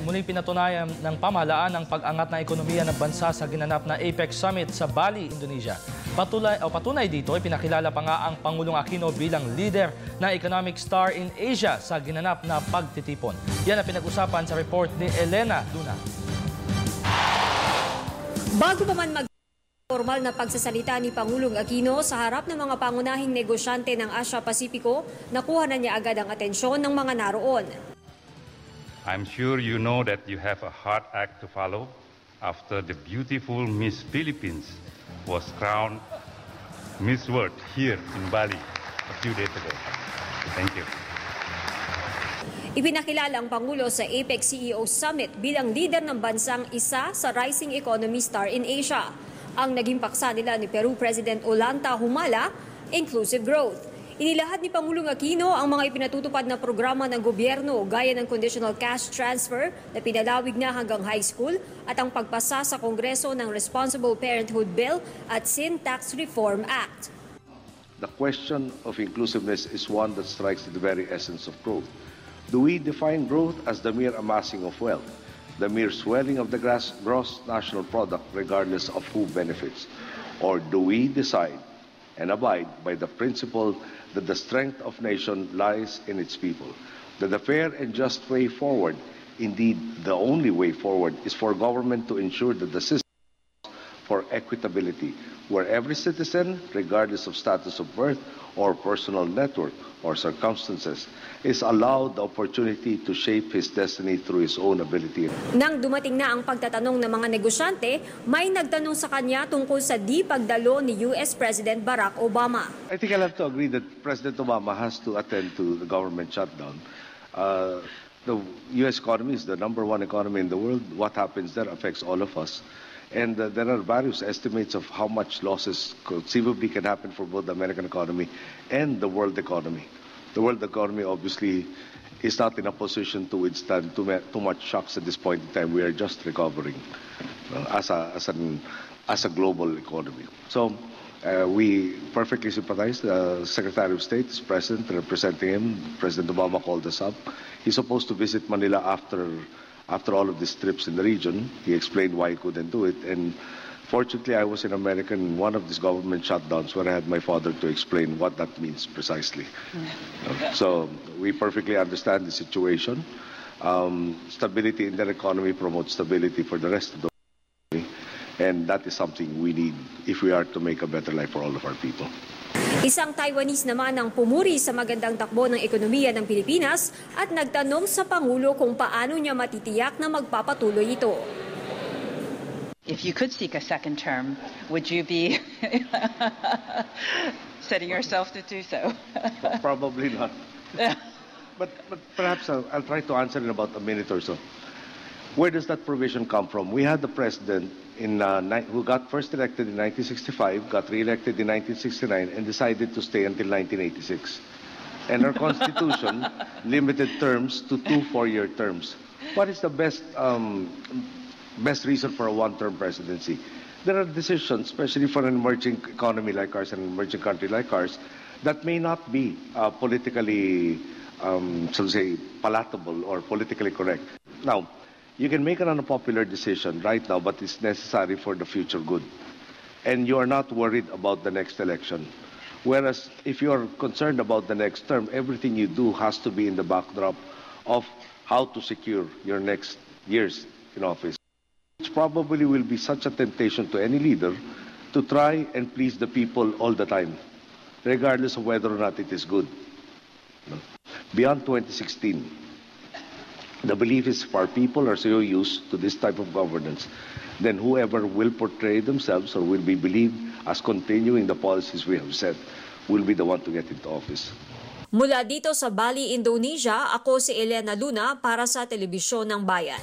Muling pinatunayan ng pamahalaan ang pag-angat ng ekonomiya ng bansa sa ginanap na APEC Summit sa Bali, Indonesia. Patunay dito, ipinakilala pa nga ang Pangulong Aquino bilang leader ng economic star in Asia sa ginanap na pagtitipon. Yan ang pinag-usapan sa report ni Elena Luna. Bago pa man formal na pagsasalita ni Pangulong Aquino sa harap ng mga pangunahing negosyante ng Asia-Pasipiko, nakuha na niya agad ang atensyon ng mga naroon. I'm sure you know that you have a hard act to follow after the beautiful Miss Philippines was crowned Miss World here in Bali a few days ago. Thank you. Ipinakilala ang Pangulo sa APEC CEO Summit bilang leader ng bansang isa sa rising economy star in Asia. Ang naging paksa nila ni Peru President Ollanta Humala, inclusive growth. Inilahad ni Pangulong Aquino ang mga ipinatutupad na programa ng gobyerno gaya ng conditional cash transfer na pinalawig na hanggang high school at ang pagpasa sa Kongreso ng Responsible Parenthood Bill at Sin Tax Reform Act. The question of inclusiveness is one that strikes at the very essence of growth. Do we define growth as the mere amassing of wealth, the mere swelling of the gross national product regardless of who benefits? Or do we decide and abide by the principle that the strength of nation lies in its people, that the fair and just way forward, indeed the only way forward, is for government to ensure that the system for equitability, where every citizen, regardless of status of birth or personal network or circumstances, is allowed the opportunity to shape his destiny through his own ability. Nang dumating na ang pagtatanong ng mga negosyante, may nagtanong sa kanya tungkol sa di pagdalo ni US President Barack Obama. I think I'll have to agree that President Obama has to attend to the government shutdown. The US economy is the #1 economy in the world. What happens there affects all of us. And there are various estimates of how much losses conceivably can happen for both the American economy and the world economy. The world economy obviously is not in a position to withstand too much shocks at this point in time. We are just recovering as a global economy. So we perfectly sympathize. The Secretary of State is present, representing him. President Obama called us up. He's supposed to visit Manila after all of these trips in the region. He explained why he couldn't do it. And fortunately, I was in America in one of these government shutdowns where I had my father to explain what that means precisely. So we perfectly understand the situation. Stability in their economy promotes stability for the rest of the economy. And that is something we need if we are to make a better life for all of our people. Isang Taiwanese naman ang pumuri sa magandang takbo ng ekonomiya ng Pilipinas at nagtanong sa Pangulo kung paano niya matitiyak na magpapatuloy ito. If you could seek a second term, would you be setting yourself to do so? Probably not. But perhaps I'll try to answer in about a minute or so. Where does that provision come from? We had the president who got first elected in 1965, got re-elected in 1969, and decided to stay until 1986. And our Constitution limited terms to 2 4-year terms. What is the best reason for a one-term presidency? There are decisions, especially for an emerging economy like ours and an emerging country like ours, that may not be politically, so to say, palatable or politically correct. Now, you can make an unpopular decision right now, but it's necessary for the future good. And you are not worried about the next election. Whereas if you are concerned about the next term, everything you do has to be in the backdrop of how to secure your next years in office. It probably will be such a temptation to any leader to try and please the people all the time, regardless of whether or not it is good. Beyond 2016, the belief is if our people are so used to this type of governance, then whoever will portray themselves or will be believed as continuing the policies we have set will be the one to get into office. Mula dito sa Bali, Indonesia, ako si Elena Luna para sa Telebisyon ng Bayan.